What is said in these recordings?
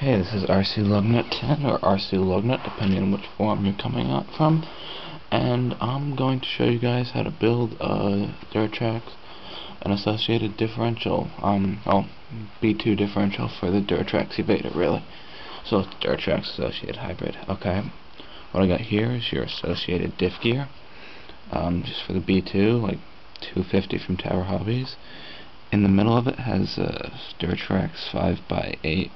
Hey, this is RC Lugnut 10 or RC Lugnut, depending on which form you're coming out from, and I'm going to show you guys how to build a Durtrax and associated differential, B2 differential for the Durtrax Evada, really. So it's Durtrax associated hybrid. Okay, what I got here is your associated diff gear, just for the B2, like 250 from Tower Hobbies. In the middle of it has a Durtrax 5x8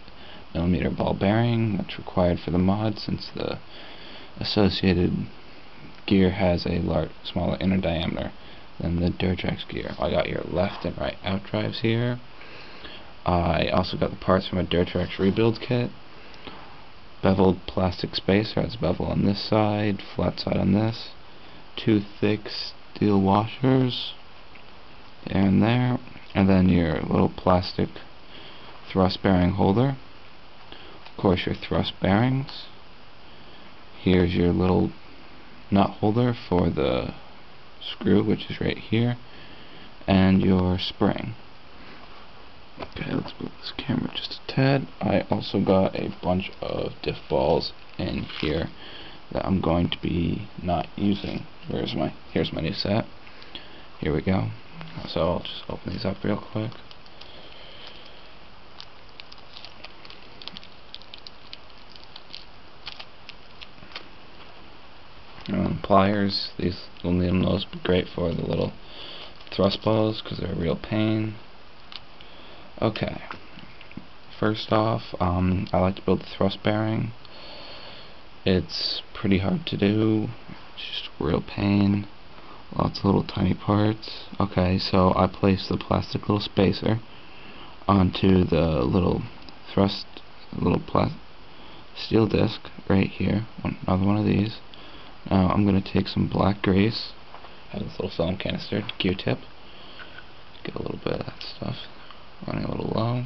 millimeter ball bearing that's required for the mod, since the associated gear has a smaller inner diameter than the Durtrax gear. I got your left and right out drives here. I also got the parts from a Durtrax rebuild kit. Beveled plastic spacer, has bevel on this side, flat side on this. 2 thick steel washers there and there, and then your little plastic thrust bearing holder. Of course, your thrust bearings. Here's your little nut holder for the screw, which is right here, and your spring. Okay, let's move this camera just a tad. I also got a bunch of diff balls in here that I'm going to be not using. Here's my new set. Here we go. So I'll just open these up real quick. Pliers, these will need them those, but great for the little thrust balls because they're a real pain. Okay, first off, I like to build the thrust bearing. It's pretty hard to do, it's just a real pain, lots of little tiny parts. Okay, so I place the plastic little spacer onto the little steel disc right here, another one of these. Now I'm going to take some black grease, have this little film canister, Q-tip, get a little bit of that stuff, running a little low.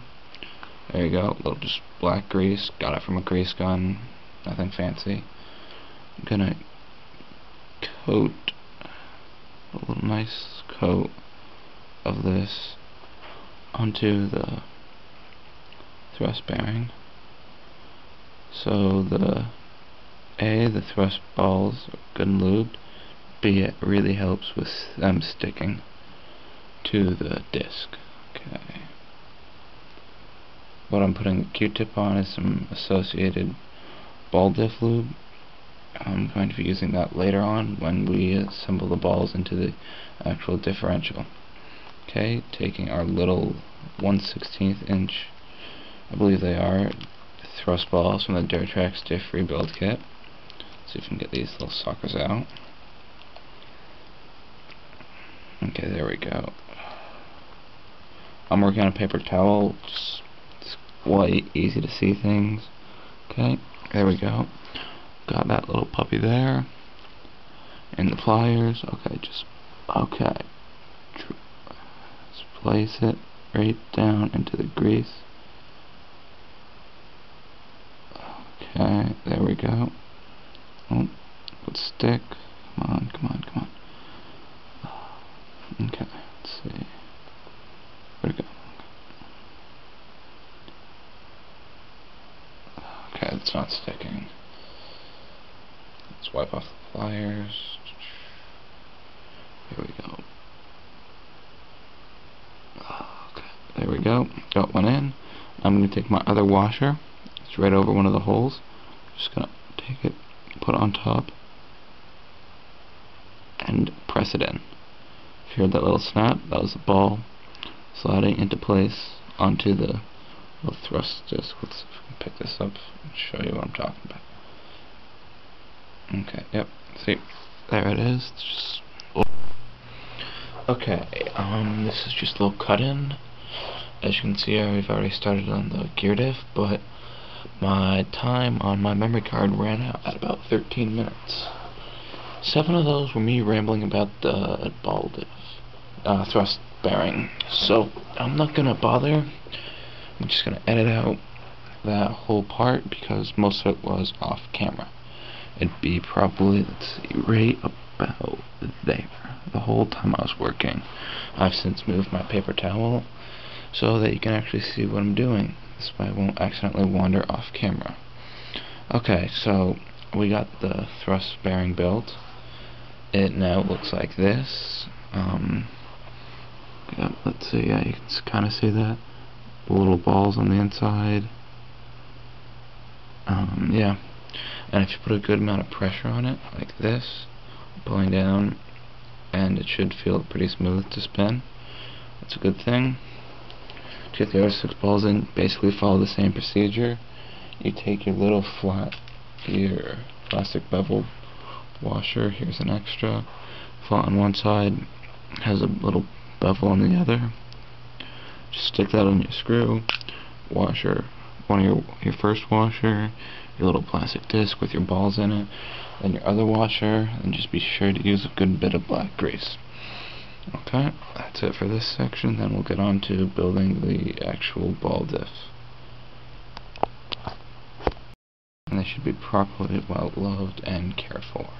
There you go, a little just black grease, got it from a grease gun, nothing fancy. I'm going to coat a little nice coat of this onto the thrust bearing, so the thrust balls are good and lubed, B, it really helps with them sticking to the disc. Okay. What I'm putting the Q-tip on is some associated ball diff lube. I'm going to be using that later on when we assemble the balls into the actual differential. Okay, taking our little 1/16 inch, I believe they are, thrust balls from the Durtrax Diff rebuild kit. See if we can get these little suckers out. Okay, there we go. I'm working on a paper towel, just it's quite easy to see things. Okay, there we go. Got that little puppy there. And the pliers. Okay, let's place it right down into the grease. Okay, there we go. Oh, let's stick. Come on. Okay, let's see. Where'd it go? Okay, it's not sticking. Let's wipe off the pliers. Here we go. Okay, there we go. Got one in. I'm going to take my other washer. It's right over one of the holes. Just going to take it, put it on top, and press it in. If you heard that little snap, that was the ball sliding into place onto the little thrust disc. Let's see if we can pick this up and show you what I'm talking about. Okay, yep, see, there it is. It's just okay, this is just a little cut-in. As you can see, I've already started on the gear diff, but my time on my memory card ran out at about 13 minutes. 7 of those were me rambling about the ball diff, thrust bearing. So I'm not gonna bother. I'm just gonna edit out that whole part because most of it was off camera. It'd be probably, let's see, right about there the whole time I was working. I've since moved my paper towel so that you can actually see what I'm doing. This way I won't accidentally wander off camera. Okay, so we got the thrust bearing built. It now looks like this. Yeah, let's see, yeah, you can kind of see that. The little balls on the inside. Yeah, and if you put a good amount of pressure on it, like this, pulling down, and it should feel pretty smooth to spin. That's a good thing. To get the other 6 balls in, basically follow the same procedure. You take your little your plastic bevel washer. Here's an extra. Flat on one side, has a little bevel on the other. Just stick that on your screw. Washer, one of your first washer, your little plastic disc with your balls in it, then your other washer, and just be sure to use a good bit of black grease. Okay, that's it for this section. Then we'll get on to building the actual ball diff. And they should be properly well loved and cared for.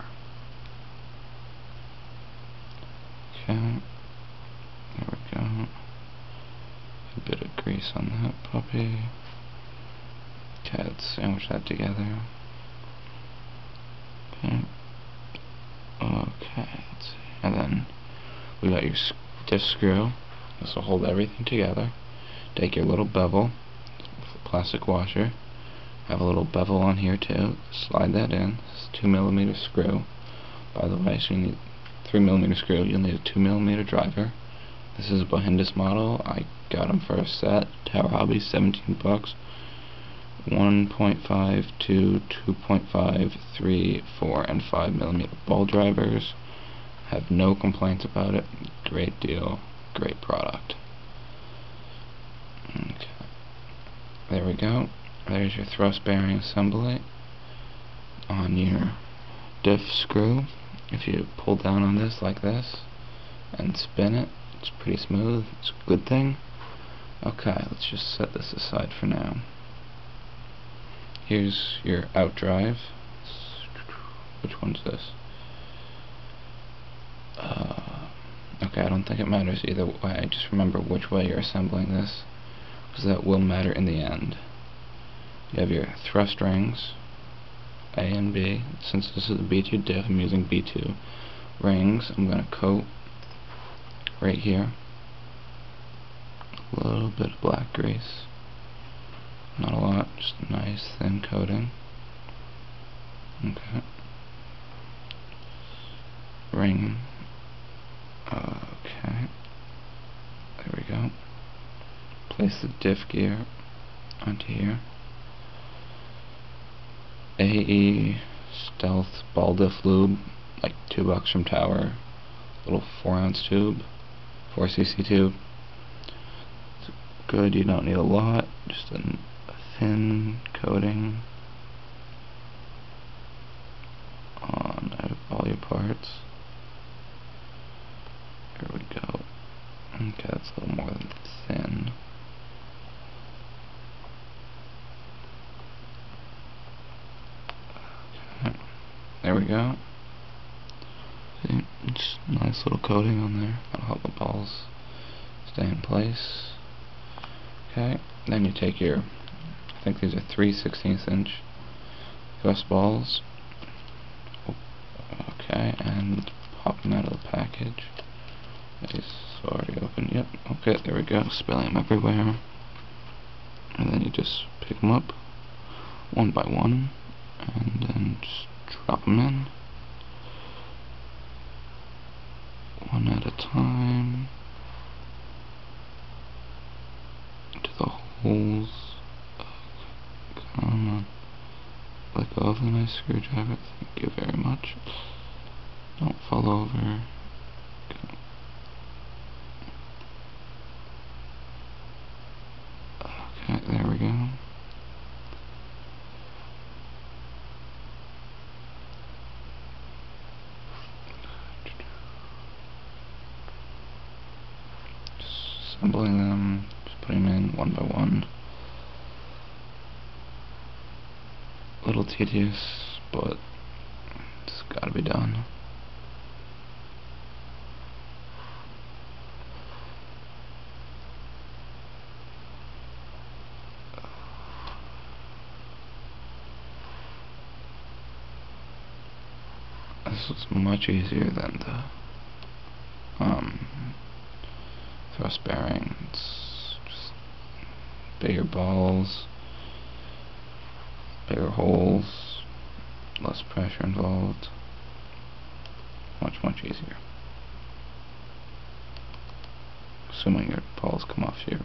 Okay, there we go. A bit of grease on that puppy. Okay, let's sandwich that together. Okay, let's see. And then we got your diff screw. This will hold everything together. Take your little bevel, plastic washer. Have a little bevel on here too. Slide that in. It's a 2mm screw. By the way, so you need 3mm screw. You'll need a 2mm driver. This is a Bohindus model. I got them for a set. Tower Hobby, 17 bucks. 1.5, 2, 2.5, 3, 4, and 5mm ball drivers. Have no complaints about it. Great deal. Great product. Okay. There we go. There's your thrust bearing assembly on your diff screw. If you pull down on this like this and spin it, it's pretty smooth. It's a good thing. Okay, let's just set this aside for now. Here's your out drive. Which one's this? Okay, I don't think it matters either way. Just remember which way you're assembling this, because that will matter in the end. You have your thrust rings, A and B. Since this is a B2 diff, I'm using B2 rings. I'm going to coat right here. A little bit of black grease. Not a lot, just a nice thin coating. Okay. Ring. Okay. There we go. Place the diff gear onto here. AE Stealth Ball Diff Lube, like $2 from Tower. Little 4-ounce tube, 4cc tube. It's good, you don't need a lot, just a thin coating on all your parts. Here we go. Okay, that's a little more than thin. Okay, there we go. See, just a nice little coating on there. That'll help the balls stay in place. Okay, then you take your, I think these are 3/16 inch thrust balls. Okay, and pop them out of the package. It's already open. Yep. Okay, there we go. Spilling them everywhere. And then you just pick them up one by one, and then just drop them in one at a time into the holes. Come on. Let go of the nice screwdriver. Thank you very much. Don't fall over. Go. Okay, there we go. Just assembling them, just putting them in one by one. A little tedious, but it's gotta be done. This was much easier than the thrust bearing. It's just bigger balls, bigger holes, less pressure involved. Much easier. Assuming your balls come off your